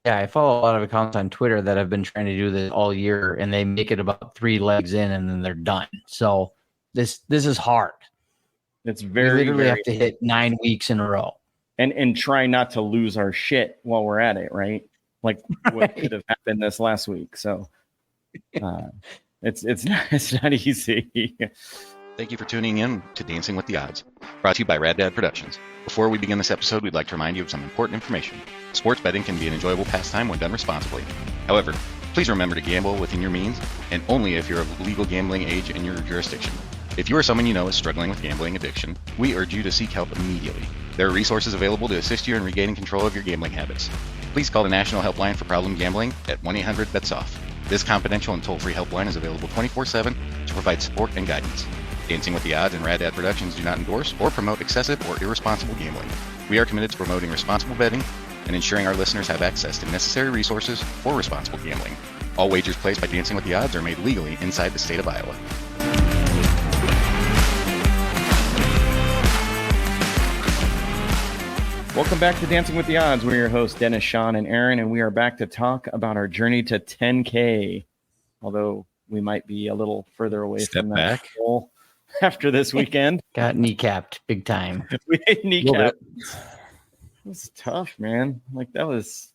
Yeah, I follow a lot of accounts on Twitter that have been trying to do this all year, and they make it about 3 legs in, and then they're done. So this is hard. It's We very, literally very have to hit 9 weeks in a row. and try not to lose our shit while we're at it, right? Like what could have happened this last week. So it's not easy. Thank you for tuning in to Dancing with the Odds, brought to you by Rad Dad Productions. Before we begin this episode, we'd like to remind you of some important information. Sports betting can be an enjoyable pastime when done responsibly. However, please remember to gamble within your means and only if you're of legal gambling age in your jurisdiction. If you or someone you know is struggling with gambling addiction, we urge you to seek help immediately. There are resources available to assist you in regaining control of your gambling habits. Please call the National Helpline for Problem Gambling at 1-800-BETS-OFF. This confidential and toll-free helpline is available 24/7 to provide support and guidance. Dancing with the Odds and Rad Dad Productions do not endorse or promote excessive or irresponsible gambling. We are committed to promoting responsible betting and ensuring our listeners have access to necessary resources for responsible gambling. All wagers placed by Dancing with the Odds are made legally inside the state of Iowa. Welcome back to Dancing with the Odds. We're your hosts, Dennis, Sean, and Aaron, and we are back to talk about our journey to 10K. Although we might be a little further away from that goal after this weekend. Got kneecapped big time. We hit kneecapped. It was tough, man. Like that was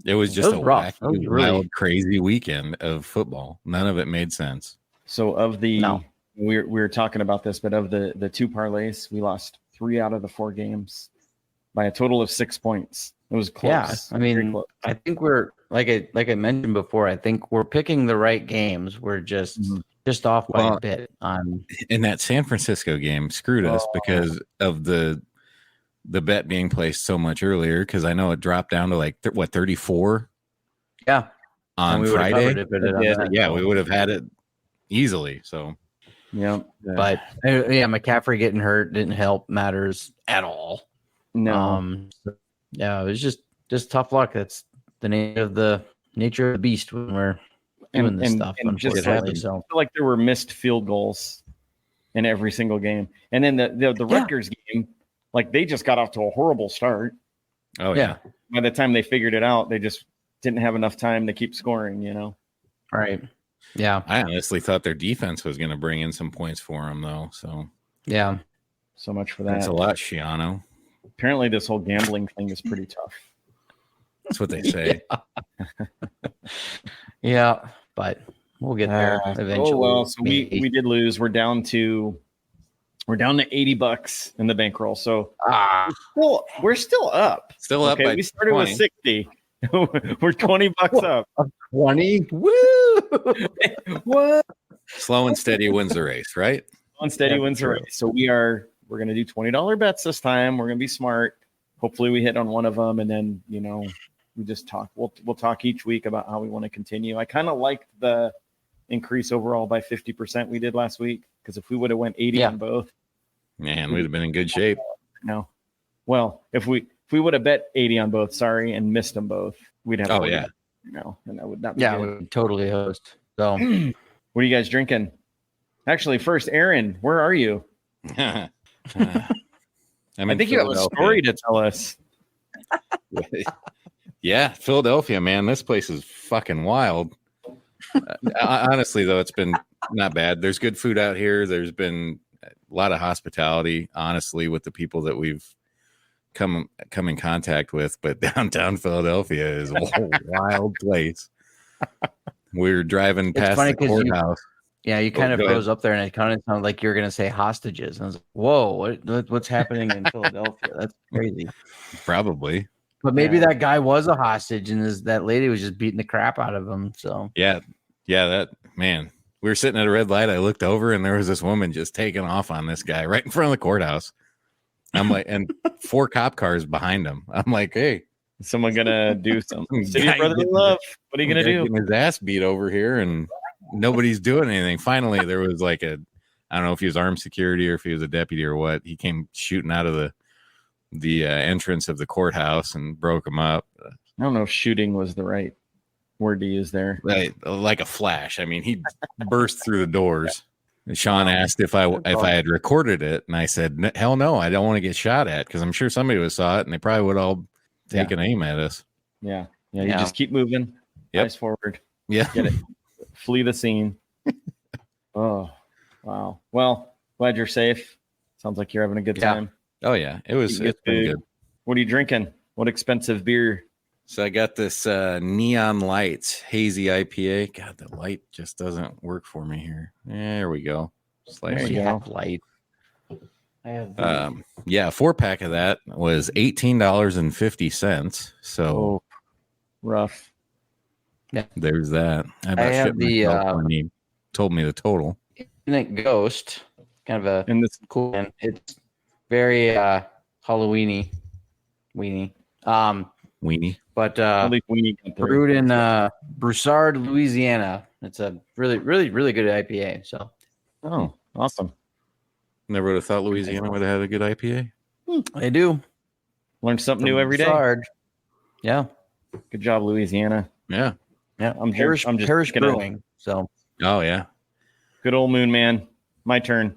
It was just rough. Wild, crazy weekend of football. None of it made sense. So of the we were talking about this, but of the 2 parlays, we lost 3 out of the 4 games by a total of 6 points. It was close. Yeah, I mean, I think we're like I mentioned before. I think we're picking the right games. We're just off by a bit on. In that San Francisco game, screwed us because of the bet being placed so much earlier. Because I know it dropped down to like 34. Yeah, on Friday. We would have had it easily. So but McCaffrey getting hurt didn't help matters at all. No. It was just tough luck. That's the nature of the beast when we're doing this stuff. And just I feel like there were missed field goals in every single game. And then the Rutgers game, like they just got off to a horrible start. Oh yeah. By the time they figured it out, they just didn't have enough time to keep scoring, Right. Yeah. I honestly thought their defense was going to bring in some points for them though. So yeah. So much for that. That's a lot, Shiano. Apparently this whole gambling thing is pretty tough. That's what they say. Yeah, but we'll get there eventually. Oh well, so we did lose. We're down to $80 in the bankroll. So we're still up. Still up. Okay, we started 20. With 60. We're $20 up. 20? Woo! What? Slow and steady wins the race, right? Slow and steady wins the race. So we're going to do $20 bets this time. We're going to be smart. Hopefully we hit on one of them, and then we just talk. We'll talk each week about how we want to continue. I kind of liked the increase overall by 50% we did last week, because if we would have went 80 on both, man, we'd have been in good shape. No, well, if we would have bet 80 on both, and missed them both, we'd have. Oh yeah, and that would not be. Yeah, we would totally host. So, what are you guys drinking? Actually, first, Aaron, where are you? I think you have a story to tell us. Yeah, Philadelphia, man. This place is fucking wild. Honestly, though, it's been not bad. There's good food out here. There's been a lot of hospitality, honestly, with the people that we've come in contact with. But downtown Philadelphia is a whole wild place. We were driving past the courthouse. You kind of froze up there, and it kind of sounded like you were going to say hostages. And I was like, "Whoa, what's happening in Philadelphia? That's crazy." Probably, but maybe that guy was a hostage, and that lady was just beating the crap out of him. So yeah, that man. We were sitting at a red light. I looked over, and there was this woman just taking off on this guy right in front of the courthouse. I'm like, and 4 cop cars behind him. I'm like, hey, is someone gonna do something? City of brotherly love. What are you gonna do? Getting his ass beat over here, and nobody's doing anything. Finally, there was like I don't know if he was armed security or if he was a deputy or what. He came shooting out of the entrance of the courthouse and broke him up. I don't know if shooting was the right word to use there. Like a flash. I mean, he burst through the doors. And Sean asked if I had recorded it, and I said, hell no, I don't want to get shot at, because I'm sure somebody would saw it and they probably would all take an aim at us. Yeah. Yeah, you just keep moving. Yep. Eyes forward. Yeah. Get it. Flee the scene. Oh, wow. Well, glad you're safe. Sounds like you're having a good time. Oh yeah, it's been good. What are you drinking? What expensive beer? So I got this Neon Lights hazy IPA. God, the light just doesn't work for me here. There we go. There you go. Light. I have A 4-pack of that was $18.50. So rough. Yeah, there's that. I have the when he told me the total. Infinite Ghost, kind of a And this cool, and it's very Halloweeny, weenie. Weenie. But weenie brewed in Broussard, Louisiana. It's a really, really, really good IPA. So, awesome. Never would have thought Louisiana would have had a good IPA. They do. Learn something new every day. Broussard. Yeah. Good job, Louisiana. Yeah. Yeah. I'm just Parish Brewing. So. Oh yeah. Good old Moon Man. My turn.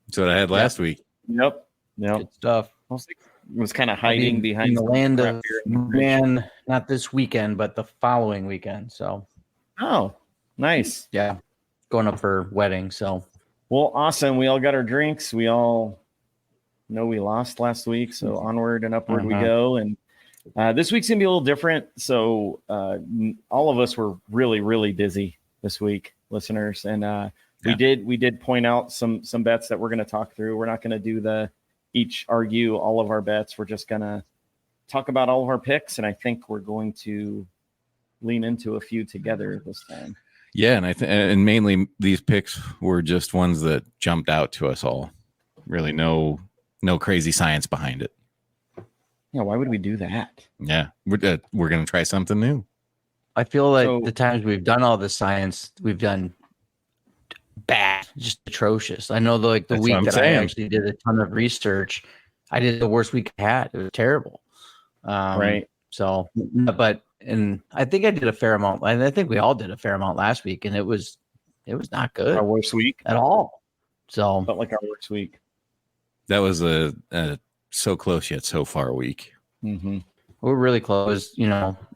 That's what I had last week. Yep. Good stuff. It was kind of hiding behind in the land of man, not this weekend, but the following weekend. So, oh, nice. Yeah, going up for wedding. So, well, awesome. We all got our drinks. We all know we lost last week, so onward and upward we go. And this week's gonna be a little different. So, all of us were really, really busy this week, listeners, and we did point out some bets that we're going to talk through. We're not going to do each argue all of our bets. We're just going to talk about all of our picks, and I think we're going to lean into a few together this time. Yeah, and and mainly these picks were just ones that jumped out to us all. Really, no crazy science behind it. Yeah, why would we do that? Yeah, we're going to try something new. I feel like the times we've done all the science, we've done bad, just atrocious. I know the week that I actually did a ton of research, I did the worst week I had. It was terrible. Right. So, and I think I did a fair amount. And I think we all did a fair amount last week, and it was not good. Our worst week at all. So felt like our worst week. That was a so close yet so far week. Mm-hmm. We're really close.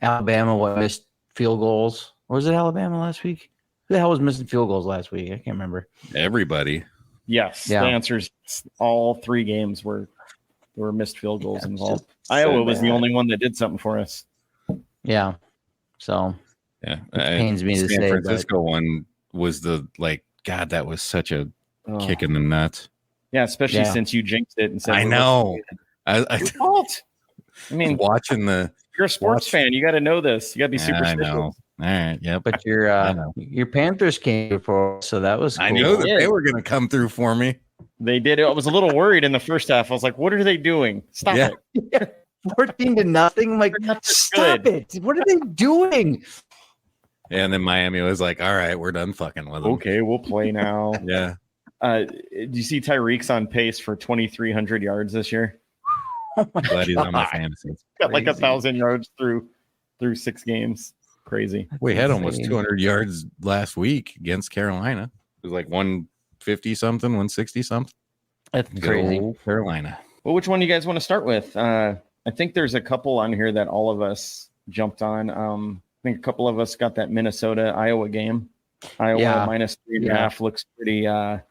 Alabama missed field goals. Or was it Alabama last week? Who the hell was missing field goals last week? I can't remember. Everybody. Yes. Yeah. The answer is all 3 games there were missed field goals involved. Iowa was the only one that did something for us. Yeah. So yeah, it pains me to say. San Francisco one was God, that was such a kick in the nuts. Yeah, especially since you jinxed it and said, I know. I mean, watching you're a sports fan. You got to know this. You got to be superstitious. I know. All right. Yeah. But your Panthers came before, so that was cool. I knew that they were going to come through for me. They did. I was a little worried in the first half. I was like, what are they doing? Stop it. 14-0. I'm like, stop it. What are they doing? And then Miami was like, all right, we're done fucking with them. Okay, we'll play now. Yeah. Do you see Tyreek's on pace for 2,300 yards this year? Oh my Glad he's on my fantasy. Got like 1,000 yards through 6 games. Crazy. We had almost 200 yards last week against Carolina. It was like 150 something, 160 something. That's crazy. Carolina. Well, which one do you guys want to start with? I think there's a couple on here that all of us jumped on. I think a couple of us got that Minnesota-Iowa game. Iowa minus 3.5 looks pretty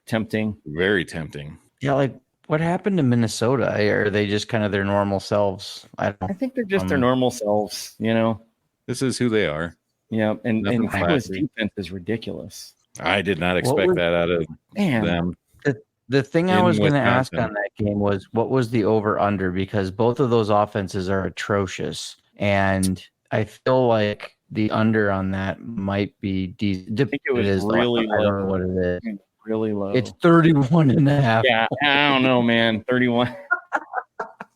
tempting. Very tempting. Yeah, like what happened to Minnesota? Are they just kind of their normal selves? I think they're just their normal selves, This is who they are. Yeah, and Iowa's defense is ridiculous. I did not expect that out of them. The thing I was going to ask on that game was what was the over-under, because both of those offenses are atrocious, and I feel like the under on that might be decent. I think it was really low. I don't know what it is. Really low. It's 31.5. Yeah, I don't know, man. 31.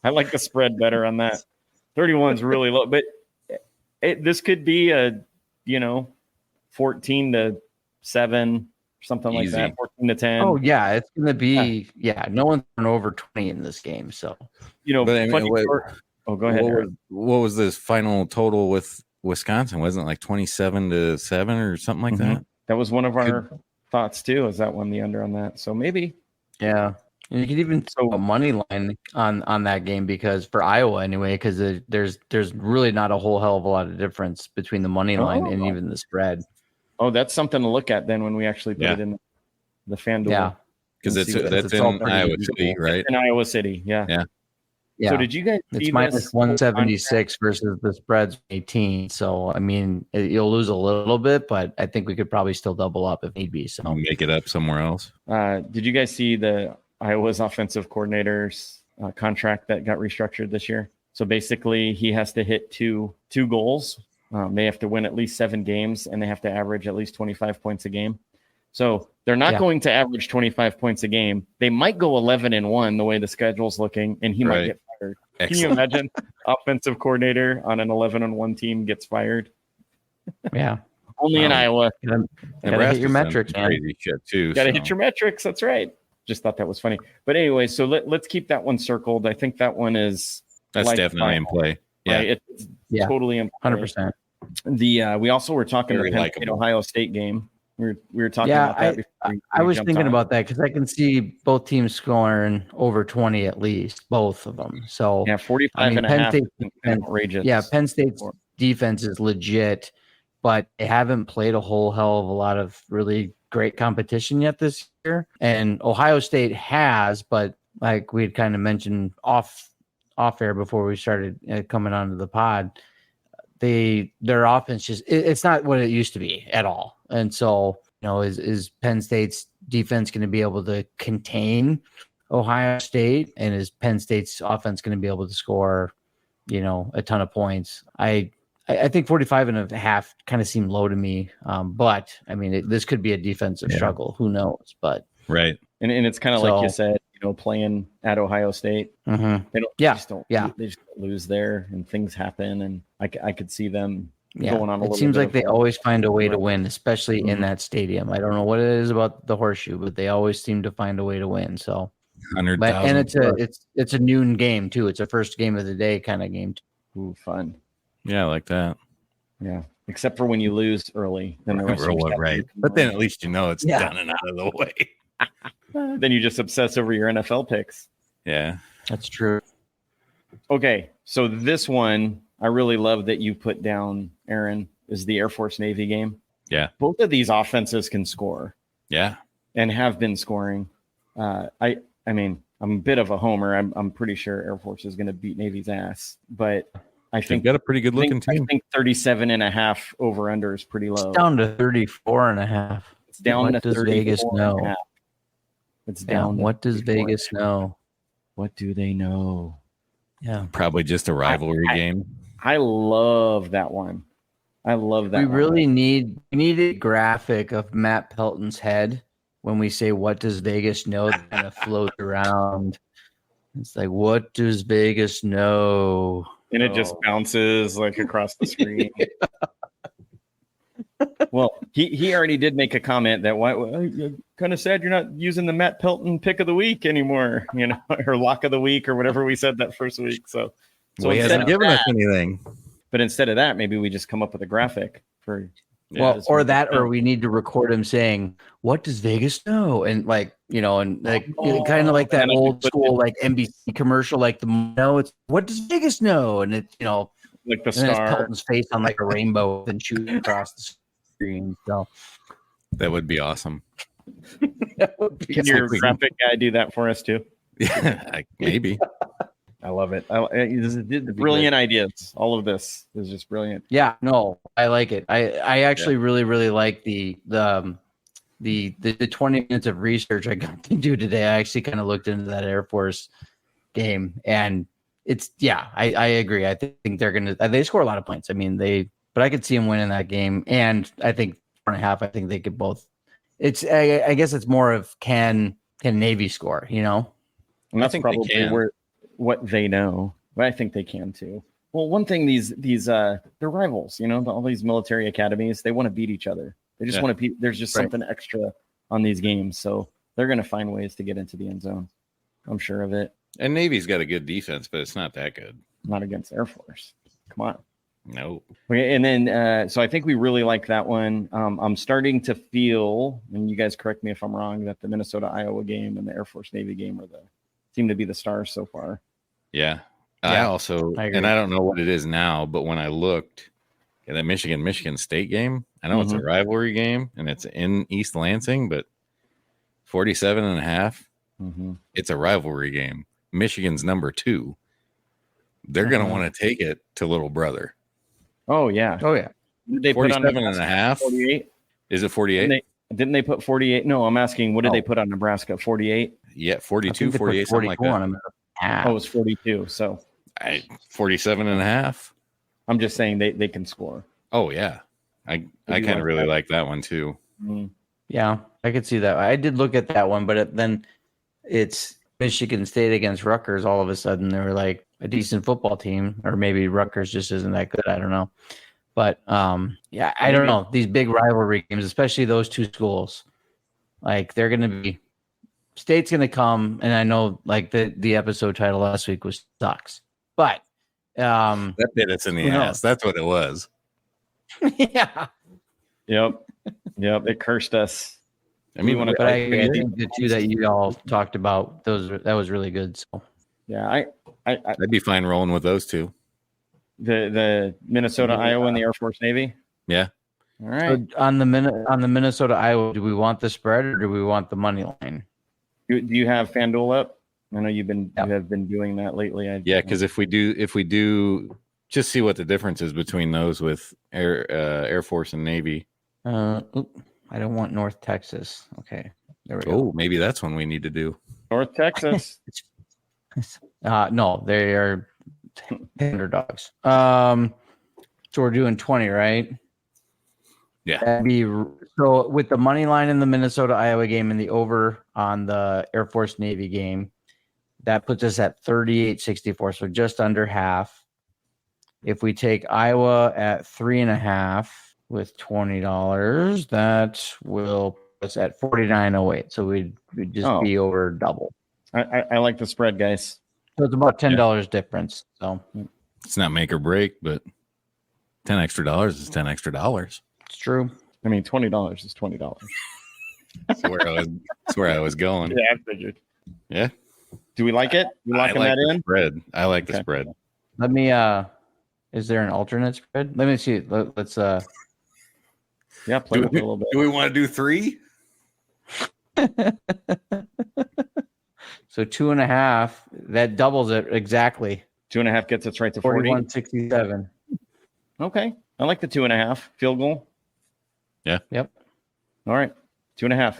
I like the spread better on that. 31 is really low, but this could be a 14-7, something like that. 14-10. Oh yeah, it's going to be no one's turned over 20 in this game, so go ahead. What was this final total with Wisconsin? Wasn't it like 27-7 or something like that? That was one of our thoughts too. Is that one the under on that? So maybe. Yeah. And you could even throw a money line on that game because for Iowa anyway, because there's really not a whole hell of a lot of difference between the money line and even the spread. Oh, that's something to look at then when we actually put it in the FanDuel. Yeah, because that's in Iowa City, right? It's in Iowa City, yeah. So did you guys see it's minus 176 versus the spread's 18. So I mean, you'll lose a little bit, but I think we could probably still double up if need be. So make it up somewhere else. Did you guys see the Iowa's offensive coordinator's contract that got restructured this year? So basically, he has to hit two goals. They have to win at least 7 games, and they have to average at least 25 points a game. So they're not going to average 25 points a game. They might go 11-1 the way the schedule's looking, and he might get fired. Excellent. Can you imagine offensive coordinator on an 11-1 team gets fired? Yeah. Only in Iowa. You gotta hit your metrics, man. Crazy shit too. Gotta hit your metrics. That's right. Just thought that was funny. But anyway, so let's keep that one circled. I think that one is definitely in play. Yeah, right? It's totally in play. 100%. We also were talking the Penn State Ohio State game. We were talking about that before. I was thinking about that because I can see both teams scoring over 20 at least, both of them. So 45 and a half. Outrageous. Yeah, Penn State's defense is legit, but they haven't played a whole hell of a lot of really great competition yet this year. And Ohio State has, but like we had kind of mentioned off air before we started coming onto the pod, their offense it's not what it used to be at all. And so, is Penn State's defense going to be able to contain Ohio State, and is Penn State's offense going to be able to score, a ton of points? I think 45 and a half kind of seemed low to me. But I mean, this could be a defensive struggle. Who knows? But right. And it's kind of like you said, playing at Ohio State. Mm-hmm. They just don't lose there, and things happen. And I could see them going on. It seems like they always find a way to win, especially in that stadium. I don't know what it is about the Horseshoe, but they always seem to find a way to win. So 100,000. And it's a noon game too. It's a first game of the day kind of game. Ooh, fun. Yeah, I like that. Yeah. Except for when you lose early, then the rest right. But then at least it's done and out of the way. Then you just obsess over your NFL picks. Yeah, that's true. Okay, so this one I really love that you put down, Aaron, is the Air Force Navy game. Yeah, both of these offenses can score. Yeah, and have been scoring. I mean, I'm a bit of a homer. I'm pretty sure Air Force is going to beat Navy's ass, but I think they've got a pretty good looking team. I think 37.5 over under is pretty low. It's down to 34.5. It's down to does Vegas know? It's down. What does Vegas know? What do they know? Yeah, probably just a rivalry game. I love that one. I love that. We really need a graphic of Matt Pelton's head when we say, "What does Vegas know?" That kind of float around. It's like, "What does Vegas know?" And it just bounces like across the screen. Well, he already did make a comment that I'm kind of sad you're not using the Matt Pelton pick of the week anymore, or lock of the week or whatever we said that first week. So he hasn't given us anything. But instead of that, maybe we just come up with a graphic for. Or we need to record him saying, "What does Vegas know?" And kind of like that old school like NBC commercial, like it's "What does Vegas know?" And it like the star, Pelton's face on like a rainbow and shooting across the screen. So that would be awesome. Can your graphic guy do that for us too? Yeah, maybe. I love it. Brilliant ideas. All of this is just brilliant. Yeah, no, I like it. I actually really, really like the 20 minutes of research I got to do today. I actually kind of looked into that Air Force game, and I agree. I think they score a lot of points. I mean, but I could see them winning that game, and I think 4.5. I think they could both. I guess it's more of can Navy score, And that's probably what they know, but I think they can too. Well, one thing they're rivals, all these military academies, they want to beat each other. They just want to there's just something extra on these games, so they're going to find ways to get into the end zone. I'm sure of it. And Navy's got a good defense, but it's not that good. Not against Air Force. Come on. No. Okay, and then so I think we really like that one. I'm starting to feel, and you guys correct me if I'm wrong, that the Minnesota-Iowa game and the Air Force Navy game seem to be the stars so far. Yeah. I agree. And I don't know what it is now, but when I looked at that Michigan State game, I know it's a rivalry game and it's in East Lansing, but 47.5. It's a rivalry game. Michigan's number 2. They're going to want to take it to little brother. Oh yeah. Did they 47.5? 48. Is it 48? Didn't they put 48? No, I'm asking, what did they put on Nebraska? 48? Yeah, 42, 48, something like that. Oh, it was 42. So 47.5. I'm just saying they can score. Oh yeah. I kind of really like that one too. Yeah, I could see that. I did look at that one, but then it's Michigan State against Rutgers. All of a sudden, they were like a decent football team, or maybe Rutgers just isn't that good. I don't know. But yeah, I don't know. These big rivalry games, especially those two schools, like they're going to be. State's going to come, and I know like the episode title last week was sucks, but that bit us in the ass. That's what it was. Yeah. Yep. It cursed us. I mean, I think the two that you all talked about, that was really good. So yeah, I'd be fine rolling with those two. The Minnesota, Iowa, and the Air Force Navy. Yeah. All right. So on the Minnesota, Iowa, do we want the spread or do we want the money line? Do you have FanDuel up? I know you have been doing that lately. Yeah, because if we do, just see what the difference is between those with Air Force and Navy. I don't want North Texas. Okay, there we go. Oh, maybe that's one we need to do. North Texas. No, they are underdogs. So we're doing 20, right? Yeah. So with the money line in the Minnesota Iowa game and the over on the Air Force Navy game, that puts us at 38.64. So just under half. If we take Iowa at 3.5 with $20, that will put us at 49.08. So we'd just be over double. I like the spread, guys. So it's about $10 difference. So it's not make or break, but $10 extra is $10 extra. It's true. I mean, $20 is $20. That's where I was going. Yeah, I figured. Yeah. Do we like it? You locking that in? Spread. I like the spread. Let me. Is there an alternate spread? Let me see. Let's. Yeah, play with it a little bit. Do we want to do 3? So 2.5. That doubles it exactly. 2.5 gets us right to 40. 41.67. Okay, I like the 2.5 field goal. Yeah. Yep. All right, 2.5.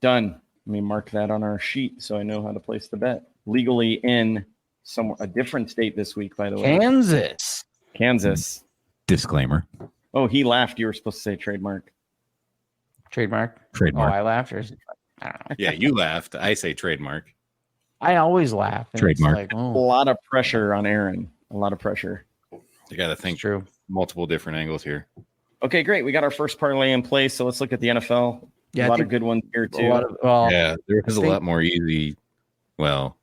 Done. Let me mark that on our sheet so I know how to place the bet. Legally in a different state this week, by the way. Kansas. Disclaimer. Oh, he laughed. You were supposed to say trademark. Trademark. Oh, I laughed. I don't know. Yeah, you laughed. I say trademark. I always laugh. Trademark. Like, a lot of pressure on Aaron. A lot of pressure. You got to think multiple different angles here. Okay, great. We got our first parlay in place. So let's look at the NFL. Yeah, a lot of good ones here too. Yeah, there was a lot more easy. Well,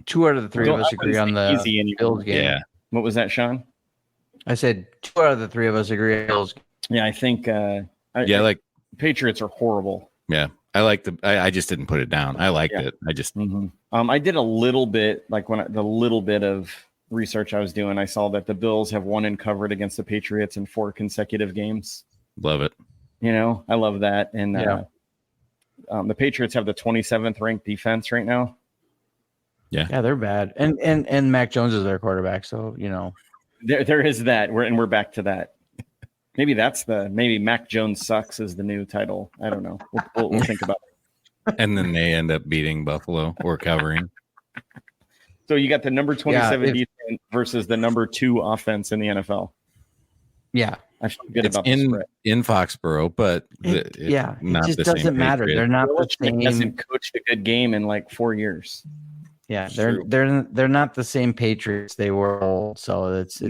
2 out of the 3 of us agree on the Bills game. Yeah. What was that, Sean? I said 2 out of the 3 of us agree on Bills. Yeah, I think. Like Patriots are horrible. Yeah, I like I just didn't put it down. I liked it. I just. I did a little bit, like the little bit of research I was doing. I saw that the Bills have won and covered against the Patriots in 4 consecutive games. Love it. You know, I love that. And the Patriots have the 27th ranked defense right now. Yeah, they're bad. And Mac Jones is their quarterback, so you know. There is that. We're back to that. Maybe maybe Mac Jones sucks is the new title. I don't know. We'll think about it. And then they end up beating Buffalo or covering. So you got the number 27 defense versus the number 2 offense in the NFL. Yeah. I feel good it's about the in Foxborough, but it just doesn't matter. They're not the same. Hasn't coached a good game in like 4 years. Yeah, they're not the same Patriots they were. So it's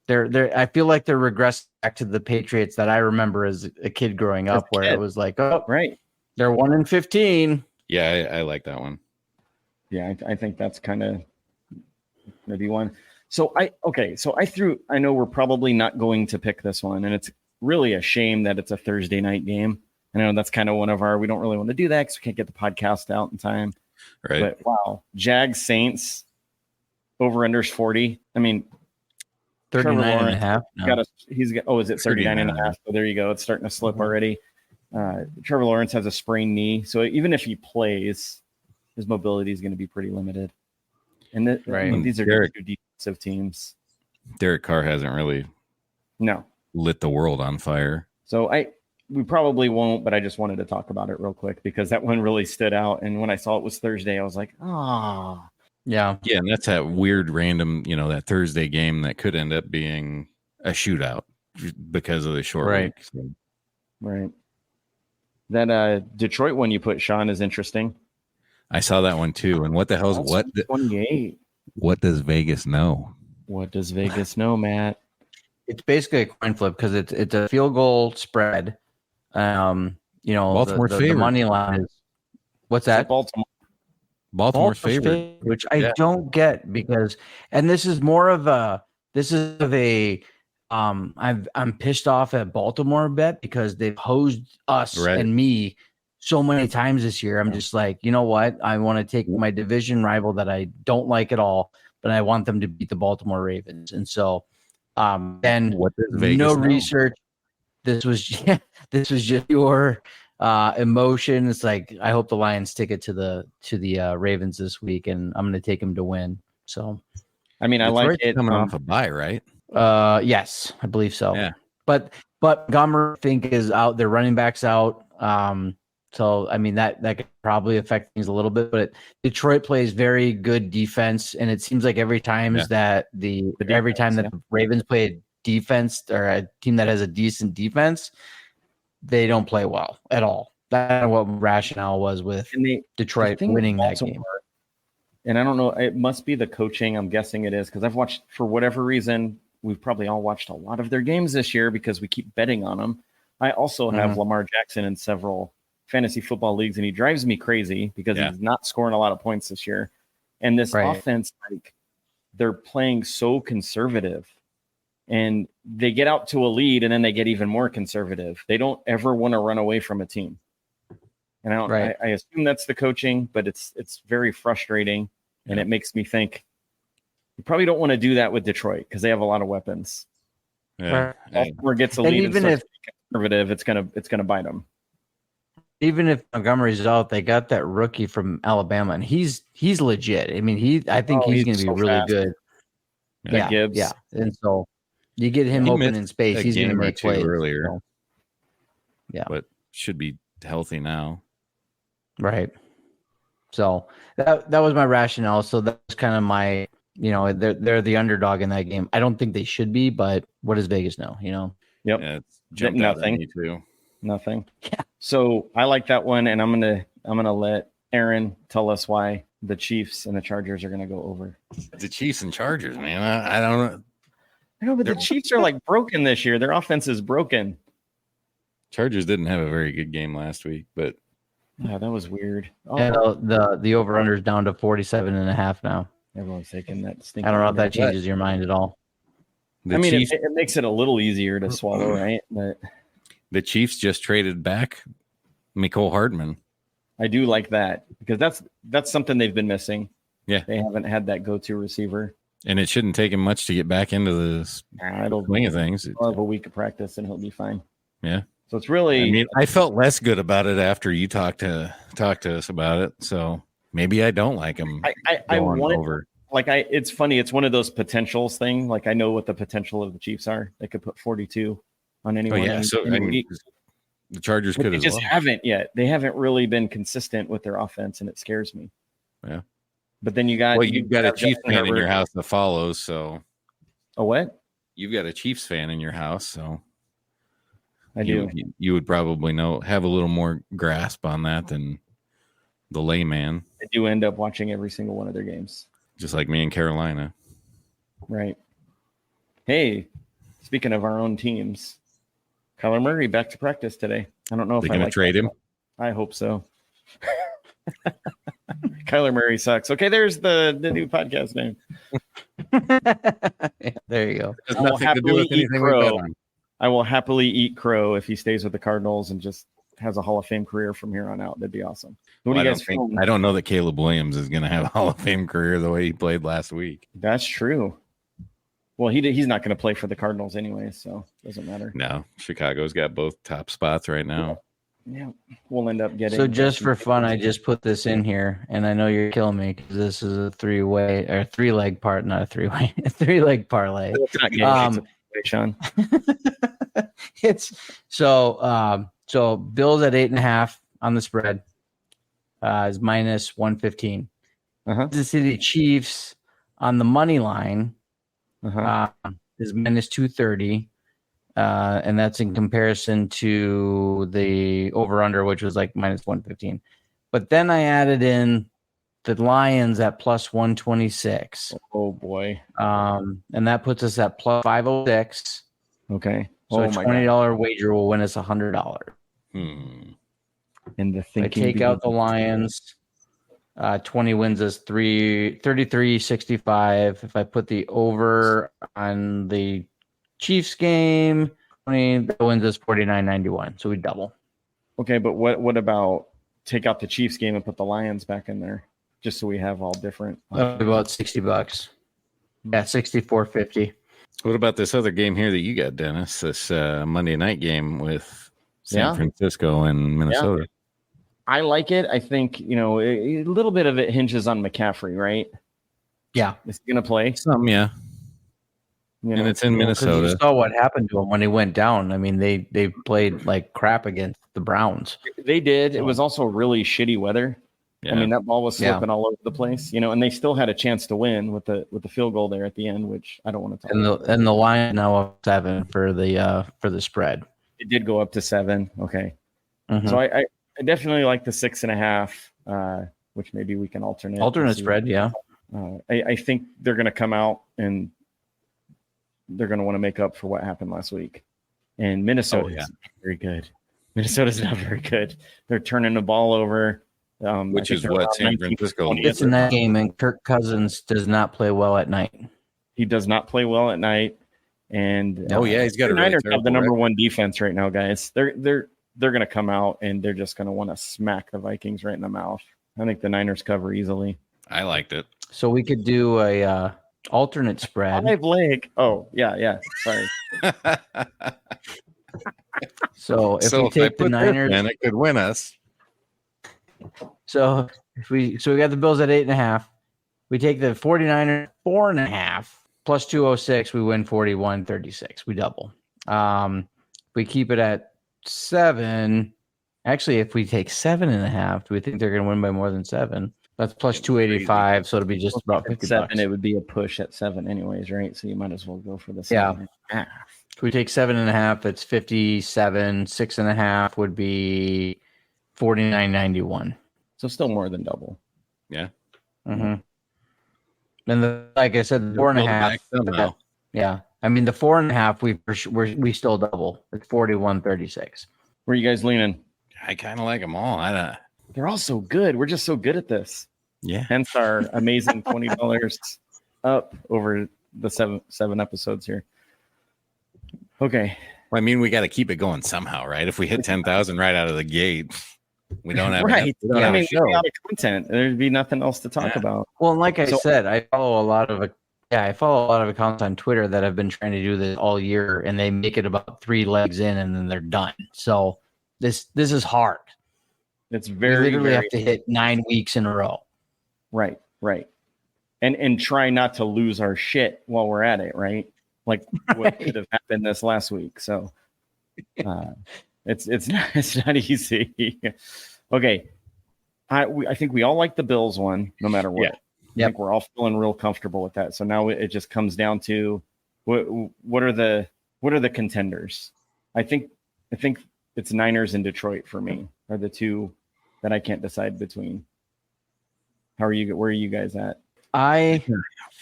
they're I feel like they're regressing back to the Patriots that I remember as a kid growing up, where it was like, oh, right, they're 1-15. Yeah, I like that one. Yeah, I think that's kind of maybe one. So I know we're probably not going to pick this one, and it's really a shame that it's a Thursday night game. I know that's kind of we don't really want to do that because we can't get the podcast out in time. Right. But wow, Jags Saints over unders 40. I mean, 39 and a half. No. Is it 39 and a half? So there you go. It's starting to slip already. Trevor Lawrence has a sprained knee. So even if he plays, his mobility is going to be pretty limited. And these are two defensive teams. Derek Carr hasn't really lit the world on fire. So we probably won't, but I just wanted to talk about it real quick because that one really stood out. And when I saw it was Thursday, I was like, Yeah. Yeah, and that's that weird random, that Thursday game that could end up being a shootout because of the short week. So. Right. That Detroit one you put, Sean, is interesting. I saw that one too. And what the hell's 28? What does Vegas know? What does Vegas know, Matt? It's basically a coin flip because it's a field goal spread. Baltimore the money line is what's that? Baltimore favorite, which I don't get because, and this is I'm pissed off at Baltimore bet because they've hosed us and me so many times this year. I'm just like, you know what? I want to take my division rival that I don't like at all, but I want them to beat the Baltimore Ravens. And so, and what does Vegas know? Research. This was just your emotion. It's like I hope the Lions take it to the Ravens this week, and I'm going to take them to win. So, I mean, I like it coming off a bye, right? Yes, I believe so. Yeah, but Montgomery, I think, is out. Their running back's out. So I mean that could probably affect things a little bit. But Detroit plays very good defense, and it seems like every time that the Ravens play a defense or a team that has a decent defense, they don't play well at all. That's what rationale was with Detroit winning that game. And I don't know, it must be the coaching. I'm guessing it is because I've watched, for whatever reason, we've probably all watched a lot of their games this year because we keep betting on them. I also have Lamar Jackson in several fantasy football leagues, and he drives me crazy because he's not scoring a lot of points this year. And this offense, they're playing so conservative. And they get out to a lead, and then they get even more conservative. They don't ever want to run away from a team. And I assume that's the coaching, but it's very frustrating, and it makes me think you probably don't want to do that with Detroit because they have a lot of weapons. Yeah, Baltimore gets a lead, even if conservative, it's gonna bite them. Even if Montgomery's out, they got that rookie from Alabama, and he's legit. I mean, I think he's going to be really good. Yeah, Gibbs. Yeah, and so. You get him open in space, he's going to make plays earlier. So. Yeah, but should be healthy now. Right. So that was my rationale. So that's kind of my, they're the underdog in that game. I don't think they should be, but what does Vegas know? Yep. Yeah, nothing. Nothing. Yeah. So I like that one, and I'm gonna let Aaron tell us why the Chiefs and the Chargers are gonna go over. The Chiefs and Chargers, man. I don't know. I know, but the Chiefs are broken this year. Their offense is broken. Chargers didn't have a very good game last week, but that was weird. And the over-under is down to 47.5 now. Everyone's taking that. I don't know if that changes your mind at all. Chiefs, it makes it a little easier to swallow, right? But the Chiefs just traded back Mecole Hardman. I do like that because that's something they've been missing. Yeah, they haven't had that go-to receiver. And it shouldn't take him much to get back into the swing of things. He'll have a week of practice and he'll be fine. Yeah. So it's really. I mean, I felt less good about it after you talked to us about it. So maybe I don't like him. I want over. It's funny. It's one of those potentials thing. I know what the potential of the Chiefs are. They could put 42 on anyone. Oh, yeah. The Chargers could as well. They just haven't yet. They haven't really been consistent with their offense, and it scares me. Yeah. But then you've got a Chiefs fan in your house that follows. So a what? You've got a Chiefs fan in your house, so I do. You would probably have a little more grasp on that than the layman. I do end up watching every single one of their games, just like me in Carolina. Right. Hey, speaking of our own teams, Kyler Murray back to practice today. I don't know if they're going to trade him. I hope so. Kyler Murray sucks. Okay, there's the new podcast name. There you go. It has nothing to do with anything we bet on. I will happily eat crow if he stays with the Cardinals and just has a Hall of Fame career from here on out. That'd be awesome. What do you guys think? I don't know that Caleb Williams is going to have a Hall of Fame career the way he played last week. That's true. Well, he's not going to play for the Cardinals anyway, so it doesn't matter. No, Chicago's got both top spots right now. Yeah, we'll end up getting. So just for fun, I just put this in here, and I know you're killing me because this is a three-leg part, not a three-way, a three-leg parlay. It's not game, Sean. It's so Bills at 8.5 on the spread is minus 115. The City Chiefs on the money line is minus 230. And that's in comparison to the over-under, which was like minus 115. But then I added in the Lions at plus 126. Oh, boy. And that puts us at plus 506. Okay. So a $20 wager will win us $100. And the thinking I take out the Lions, 20 wins us 33.65. If I put the over on the Chiefs game, 20 that wins us 49.91. So we double. Okay, but what about take out the Chiefs game and put the Lions back in there, just so we have all different? About $60. Yeah, 64.50. What about this other game here that you got, Dennis? This Monday night game with San Francisco and Minnesota. Yeah. I like it. I think, a little bit of it hinges on McCaffrey, right? Yeah. Is he going to play? Some, yeah. And it's in Minnesota. You saw what happened to him when he went down. I mean, they played like crap against the Browns. They did. It was also really shitty weather. Yeah. I mean, that ball was slipping all over the place, and they still had a chance to win with the field goal there at the end, which I don't want to talk about. And the line now up 7 for the spread. It did go up to 7. Okay. So I definitely like the 6.5, which maybe we can alternate spread. Yeah. I think they're going to come out and they're going to want to make up for what happened last week. And Minnesota is not very good. Minnesota's not very good. They're turning the ball over. Which is what San Francisco needs. It's in that game, and Kirk Cousins does not play well at night. He does not play well at night. And he's got the Niners have the number one defense right now, guys. They're going to come out and they're just going to want to smack the Vikings right in the mouth. I think the Niners cover easily. I liked it. So we could do a alternate spread. 5 leg. Oh, yeah. Sorry. So if we take the Niners, then it could win us. So we got the Bills at 8.5. We take the 49ers 4.5 plus 206. We win 41-36. We double. We keep it at 7. Actually, if we take 7.5, do we think they're going to win by more than 7? That's plus 285. So it'll be just about $50. It would be a push at 7 anyways, right? So you might as well go for the 7.5. If we take 7.5, it's 57. 6.5 would be 49.91. So still more than double. Yeah. And like I said, the 4.5. Yeah. I mean, the 4.5, we still double. It's 41-36. Where are you guys leaning? I kind of like them all. They're all so good. We're just so good at this. Yeah. Hence our amazing $20 up over the seven episodes here. Okay. Well, I mean, we got to keep it going somehow, right? If we hit 10,000 right out of the gate, we don't have right. We'd be out of content. There'd be nothing else to talk about. Well, like I said, I follow a lot of accounts on Twitter that have been trying to do this all year, and they make it about 3 legs in, and then they're done. So this is hard. It's very we literally have to hit 9 weeks in a row. Right. And try not to lose our shit while we're at it, right? Like what could have happened this last week. So it's not easy. Okay. I think we all like the Bills one, no matter what. I think we're all feeling real comfortable with that. So now it just comes down to what are the contenders? I think it's Niners and Detroit for me are the two that I can't decide between. Where are you guys at? I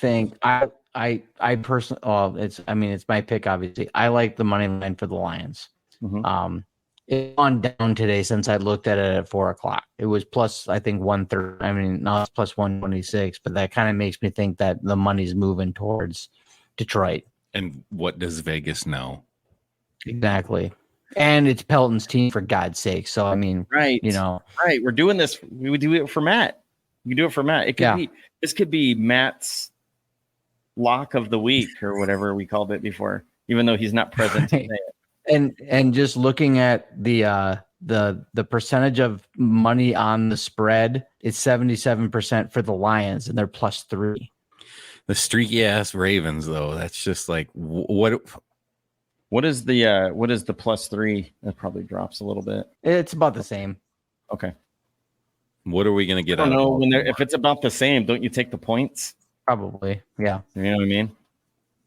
think I personally, it's my pick, obviously. I like the money line for the Lions. It's gone down today since I looked at it at 4:00. It was plus, I think, 130. I mean, now it's plus 126, but that kind of makes me think that the money's moving towards Detroit. And what does Vegas know? Exactly. And it's Pelton's team, for God's sake. So, I mean, right. Right. We're doing this. We would do it for Matt. You do it for Matt. It could be, this could be Matt's lock of the week or whatever we called it before, even though he's not present today. And just looking at the percentage of money on the spread, it's 77% for the Lions, and they're +3. The streaky ass Ravens, though, that's just like what is the +3? That probably drops a little bit. It's about the same. Okay. What are we gonna get? I don't know if it's about the same. Don't you take the points? Probably, yeah. You know what I mean?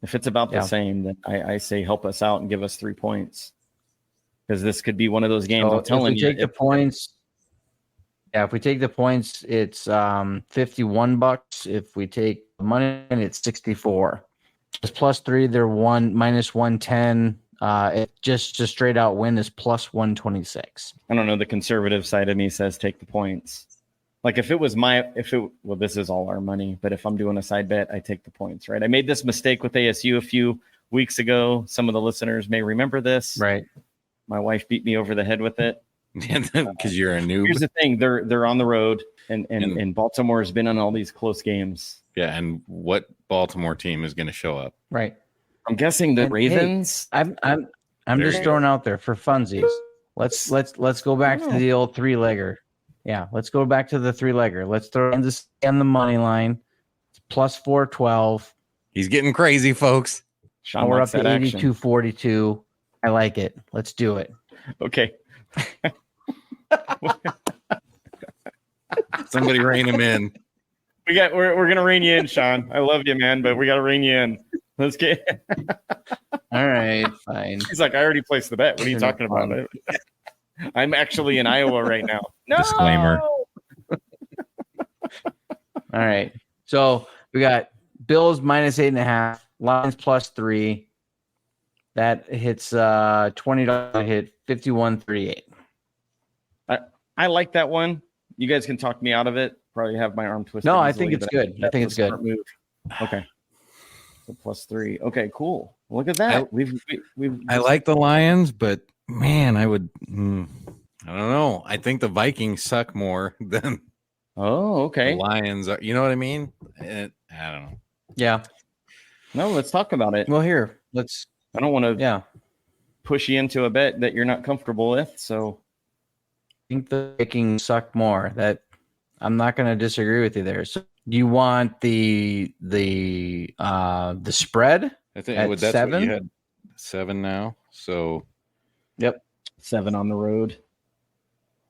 If it's about the same, then I say help us out and give us 3 points, because this could be one of those games. I'm telling you, take the points. Yeah, if we take the points, it's $51. If we take the money, it's 64. It's +3. They're -110. It just straight out win is +126. I don't know. The conservative side of me says take the points. Like if it was this is all our money, but if I'm doing a side bet, I take the points, right? I made this mistake with ASU a few weeks ago. Some of the listeners may remember this. Right. My wife beat me over the head with it. Because you're a noob. Here's the thing. They're on the road and Baltimore has been on all these close games. Yeah. And what Baltimore team is going to show up? Right. I'm guessing the Ravens. Hey, I'm just throwing out there for funsies. Let's go back to the old 3-legger. Yeah, let's go back to the 3-legger. Let's throw in this on the money line. It's +412. He's getting crazy, folks. Sean, we're up to 82.42. I like it. Let's do it. Okay. Somebody rein him in. We're gonna rein you in, Sean. I love you, man, but we gotta rein you in. Let's get. All right, fine. He's like, I already placed the bet. What are you talking about? I'm actually in Iowa right now. No! Disclaimer. All right. So we got Bills -8.5, Lions +3. That hits $20 hit, 51.38. I like that one. You guys can talk me out of it. Probably have my arm twisted. No, I think it's good. I think it's good. Move. Okay. So +3. Okay, cool. Look at that. I like the Lions, but man, I would. I don't know. I think the Vikings suck more than. Oh, okay. The Lions are. You know what I mean? I don't know. Yeah. No, let's talk about it. Well, here, I don't want to. Push you into a bet that you're not comfortable with. So. I think the Vikings suck more. That I'm not going to disagree with you there. So, do you want the spread? I think that's 7? What you had 7 now. So, yep, 7 on the road.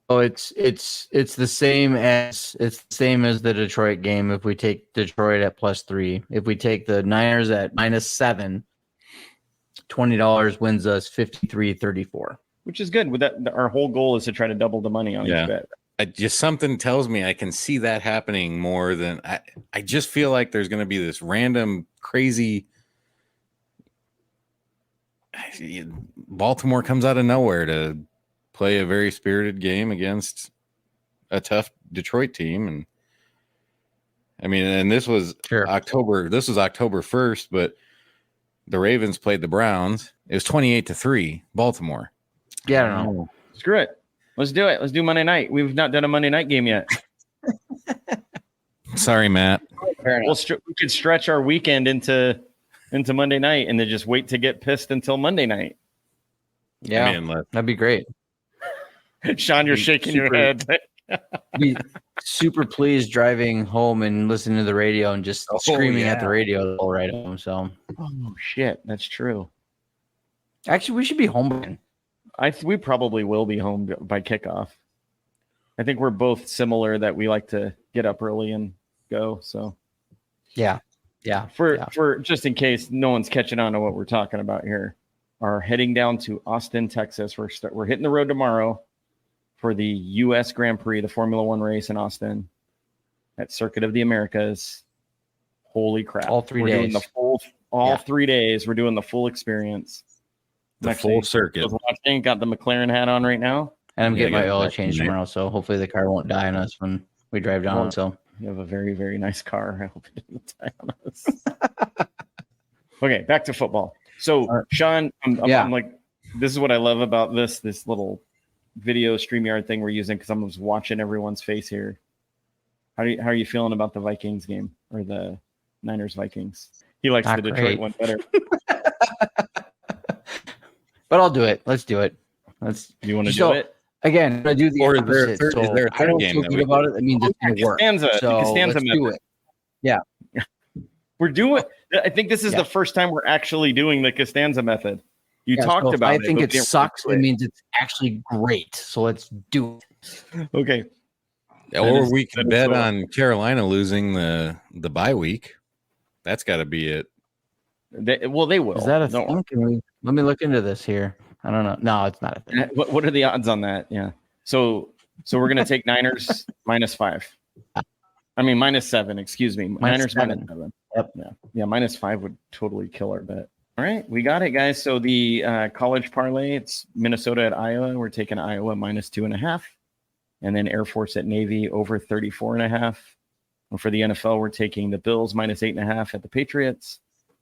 Oh, it's the same as the Detroit game. If we take Detroit at +3, if we take the Niners at -7, $20 wins us 53.34. Which is good. With that, our whole goal is to try to double the money on each bet. Just something tells me I can see that happening more than I just feel like there's going to be this random crazy. Baltimore comes out of nowhere to play a very spirited game against a tough Detroit team, and I mean, and this was October 1st, but the Ravens played the Browns. It was 28-3, Baltimore. Yeah, I don't know. Screw it. Let's do it. Let's do Monday night. We've not done a Monday night game yet. Sorry, Matt. We could stretch our weekend into Monday night and then just wait to get pissed until Monday night. Yeah, that'd be great. Sean, you're shaking your head. Be super pleased driving home and listening to the radio and just screaming at the radio the whole ride home. So, oh shit, that's true. Actually, we should be home by then. We probably will be home by kickoff. I think we're both similar that we like to get up early and go. So, yeah. For just in case no one's catching on to what we're talking about here, are heading down to Austin, Texas. We're hitting the road tomorrow for the U.S. Grand Prix, the Formula One race in Austin at Circuit of the Americas. Holy crap! All 3 days. Doing 3 days. We're doing the full experience. The full circuit. I was watching, got the McLaren hat on right now. And I'm getting my oil change tomorrow, so hopefully the car won't die on us when we drive down. Well, so you have a very, very nice car. I hope it doesn't die on us. Okay, back to football. So, Sean, I'm like, this is what I love about this little video StreamYard thing we're using, because I'm just watching everyone's face here. How are you feeling about the Vikings game, or the Niners Vikings? He likes the Detroit one better. But I'll do it. Let's do it. You want to do it? Again, I do the opposite. Is there a I third don't game feel good about it. That means it's going to work. Costanza let's do it. Yeah. We're doing. I think this is the first time we're actually doing the Costanza method. You talked about it. I think it sucks. It means it's actually great. So let's do it. Okay. Or we can bet on Carolina losing the bye week. That's got to be it. They will. Is that a thing? Let me look into this here. I don't know. No, it's not a thing. What are the odds on that? Yeah. So we're going to take Niners -5. I mean, -7, excuse me. Niners -7. Yep. Yeah. -5 would totally kill our bet. All right. We got it, guys. So the college parlay, it's Minnesota at Iowa. We're taking Iowa -2.5. And then Air Force at Navy over 34.5. And for the NFL, we're taking the Bills -8.5 at the Patriots.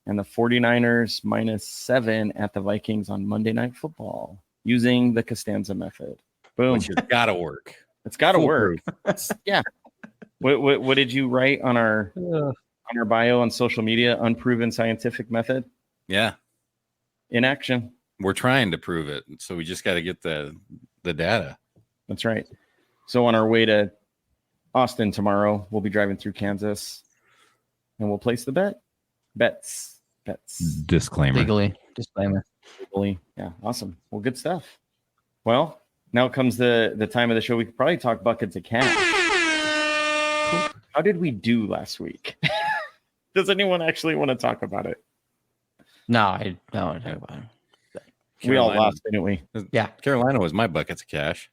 And the 49ers -7 at the Vikings on Monday Night Football using the Costanza method. Boom. Which has got to work. It's got to work. Yeah. What did you write on our bio on social media? Unproven scientific method? Yeah. In action. We're trying to prove it. So we just got to get the data. That's right. So on our way to Austin tomorrow, we'll be driving through Kansas and we'll place the bets. Disclaimer. Disclaimer. Legally. Yeah. Awesome. Well, good stuff. Well, now comes the time of the show. We could probably talk buckets of cash. How did we do last week? Does anyone actually want to talk about it? No, I don't want to talk about it. We all lost, didn't we? Yeah. Carolina was my buckets of cash.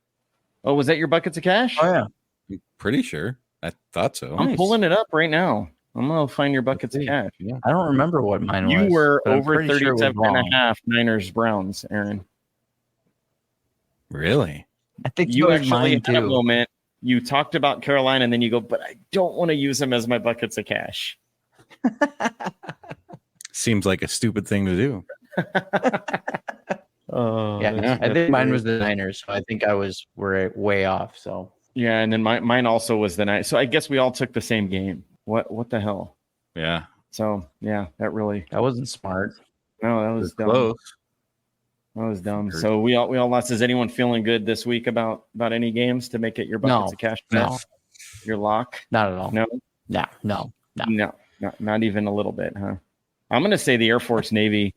Oh, was that your buckets of cash? Oh, yeah. I'm pretty sure. I thought so. I'm pulling it up right now. I'm going to find your buckets of cash. Yeah. I don't remember what mine was. You were over 37.5 Niners Browns, Aaron. Really? I think you actually had too. a moment. You talked about Carolina, and then you go, but I don't want to use them as my buckets of cash. Seems like a stupid thing to do. Yeah, I think mine was the Niners, so I think we're way off. So yeah, and then mine also was the Niners. So I guess we all took the same game. What the hell? Yeah. So yeah, that wasn't smart. No, that was dumb. Close. That was dumb. So we all lost. Is anyone feeling good this week about any games to make it your buckets of cash? No. Your lock? Not at all. No, not even a little bit, huh? I'm gonna say the Air Force Navy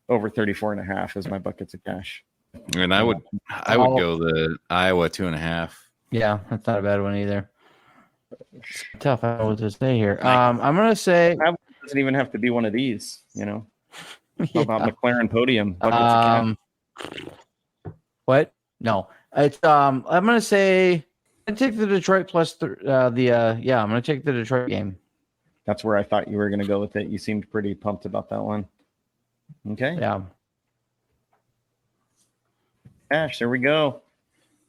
over 34.5 is my buckets of cash. And I would go the Iowa 2.5. Yeah, that's not a bad one either. It's tough. I don't know what to say here. I'm gonna say it doesn't even have to be one of these, How about McLaren podium? Buckets of cash? What? No. It's I'm gonna say I take the Detroit plus I'm gonna take the Detroit game. That's where I thought you were gonna go with it. You seemed pretty pumped about that one. Okay. Yeah. Cash, there we go.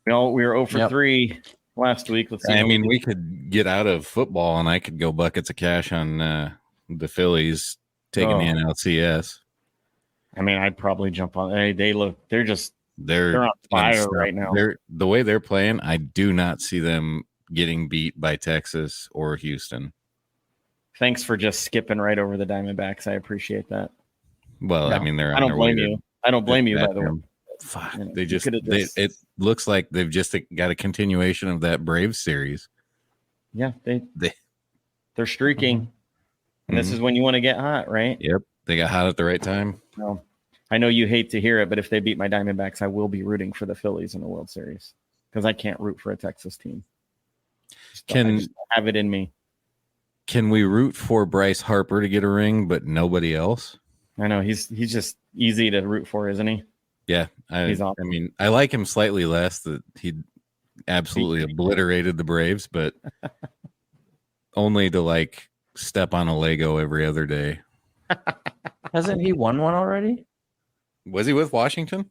We were 0 for 3 last week. Let's see. I mean, we could get out of football and I could go buckets of cash on the Phillies taking the NLCS. I mean, I'd probably jump on. Hey, they're on fire right now. The way they're playing, I do not see them getting beat by Texas or Houston. Thanks for just skipping right over the Diamondbacks. I appreciate that. Well, I mean, I don't blame you. I don't blame you, by the way. Fuck, it looks like they've just got a continuation of that Braves series. Yeah, they're streaking. And this is when you want to get hot, right? Yep. They got hot at the right time. Well, I know you hate to hear it, but if they beat my Diamondbacks, I will be rooting for the Phillies in the World Series because I can't root for a Texas team. I just have it in me. Can we root for Bryce Harper to get a ring, but nobody else? I know he's just easy to root for, isn't he? Yeah, he's awesome. I mean, I like him slightly less. That he absolutely obliterated the Braves, but only to step on a Lego every other day. Hasn't he won one already? Was he with Washington?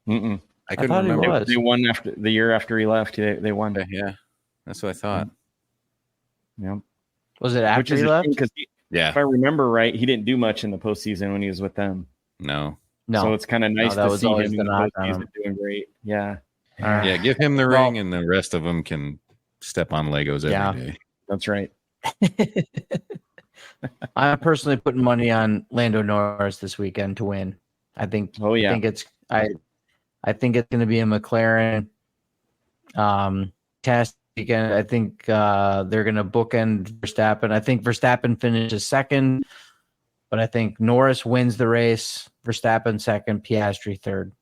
Mm-mm. I couldn't remember. They won after the year after he left. They won. Yeah, that's what I thought. Yeah. Was it after he left? Because if I remember right, he didn't do much in the postseason when he was with them. No. So it's kind of nice to see him in the postseason doing great. Yeah. Yeah, give him the ring, and the rest of them can step on Legos every day. That's right. I'm personally putting money on Lando Norris this weekend to win. I think. Oh yeah. I think it's going to be a McLaren test weekend. I think they're going to bookend Verstappen. I think Verstappen finishes second, but I think Norris wins the race. Verstappen second, Piastri third.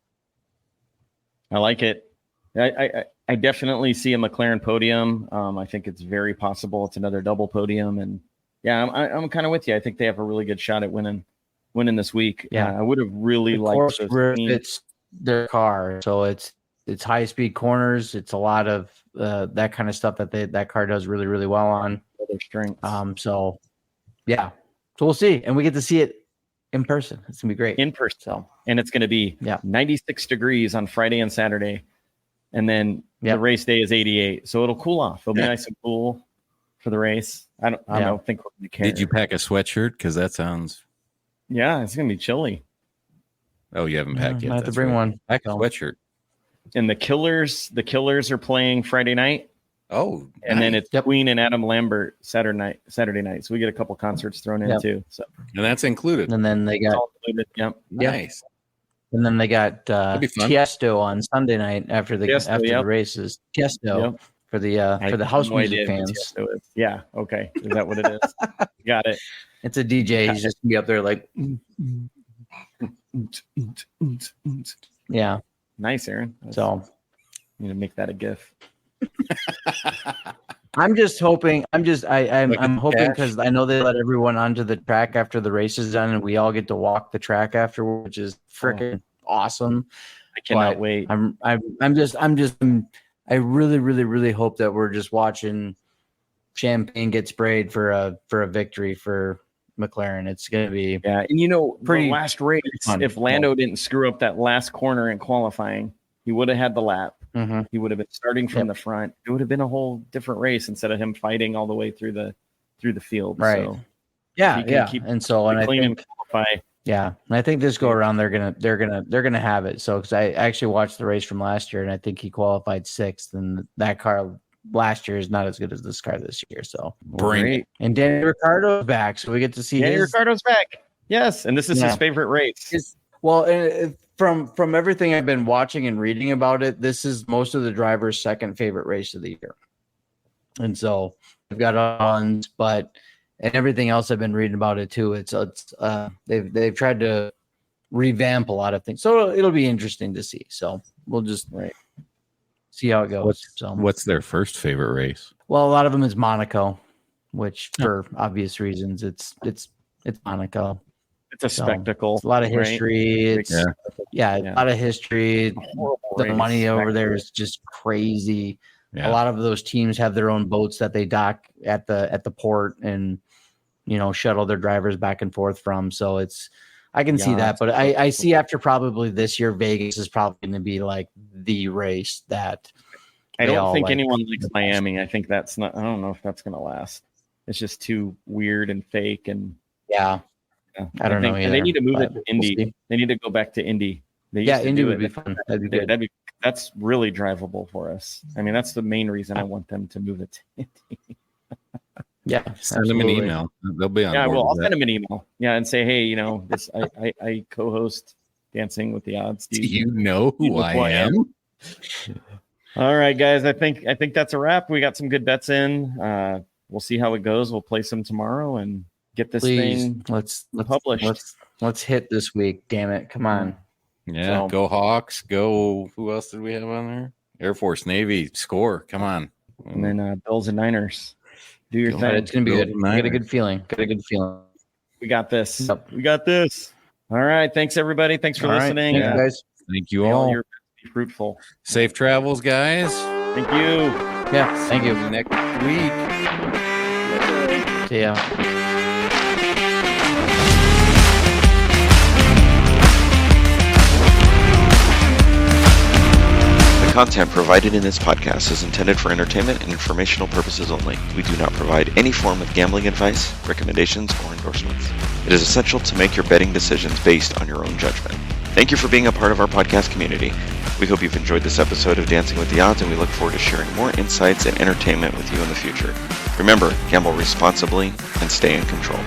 I like it. I definitely see a McLaren podium. I think it's very possible it's another double podium, and yeah, I'm kind of with you. I think they have a really good shot at winning this week. Yeah, I would have really liked it's their car, so it's high speed corners. It's a lot of that kind of stuff that car does really, really well on. Their strengths. So we'll see, and we get to see it in person. It's gonna be great in person. So, and it's gonna be 96 degrees on Friday and Saturday, and then the race day is 88. So it'll cool off. It'll be nice and cool for the race. I don't think we're gonna care. Did you pack a sweatshirt? Because that sounds. Yeah, it's gonna be chilly. Oh, you haven't packed yet. I have to bring one. Pack a sweatshirt. And the Killers are playing Friday night. Oh, and then it's Queen and Adam Lambert Saturday night. So we get a couple concerts thrown in too. So and that's included. And then they got nice. And then they got Tiesto on Sunday night after the races. Tiesto for the house music fans. Yeah. Okay. Is that what it is? Got it. It's a DJ. He's just gonna be up there like. Yeah. Nice, Aaron. So you need to make that a GIF. I'm just hoping. I'm hoping because I know they let everyone onto the track after the race is done, and we all get to walk the track afterwards, which is freaking awesome. I cannot wait. I really, really, really hope that we're just watching champagne get sprayed for a victory for McLaren. It's going to be and pretty last race. Fun. If Lando didn't screw up that last corner in qualifying, he would have had the lap. Mm-hmm. He would have been starting from the front. It would have been a whole different race instead of him fighting all the way through the field. Right. So I think this go around they're gonna have it. So because I actually watched the race from last year and I think he qualified sixth, and that car last year is not as good as this car this year. So great. And Danny Ricciardo's back, so we get to see Danny Ricciardo's back. Yes, and this is his favorite race. From everything I've been watching and reading about it, this is most of the drivers' second favorite race of the year. And so they've got on, and everything else I've been reading about it too. They've tried to revamp a lot of things, so it'll be interesting to see. So we'll just see how it goes. What's their first favorite race? Well, a lot of them is Monaco, which for obvious reasons, it's Monaco. It's a spectacle. It's a lot of history. Right? A lot of history. The money over there is just crazy. Yeah. A lot of those teams have their own boats that they dock at the port and shuttle their drivers back and forth from. So I can see that, but I see after probably this year, Vegas is probably going to be like the race that I don't think anyone likes Miami. I think I don't know if that's going to last. It's just too weird and fake and I don't know. They need to move it to Indy. They need to go back to Indy. Indy would be fun. That'd be good. That's really drivable for us. I mean, that's the main reason I want them to move it to Indy. Send them an email. They'll be on. Yeah, I'll send them an email. Yeah, and say, hey, this I co-host Dancing with the Odds. Do you know who I am? All right, guys. I think that's a wrap. We got some good bets in. We'll see how it goes. We'll play some tomorrow and get this thing published. Let's hit this week. Damn it! Come on. Yeah, go Hawks. Go. Who else did we have on there? Air Force, Navy. Score. Come on. And then Bills and Niners. Do your thing. It's gonna be good. I got a good feeling. We got this. Yep. We got this. All right. Thanks everybody. Thanks for listening. Thank you guys. Thank you all. You're fruitful. Safe travels, guys. Thank you. Yeah. Thank you. Next week. See ya. content provided in this podcast is intended for entertainment and informational purposes only. We do not provide any form of gambling advice, recommendations, or endorsements. It is essential to make your betting decisions based on your own judgment. Thank you for being a part of our podcast community. We hope you've enjoyed this episode of Dancing with the Odds, and we look forward to sharing more insights and entertainment with you in the future. Remember, gamble responsibly and stay in control.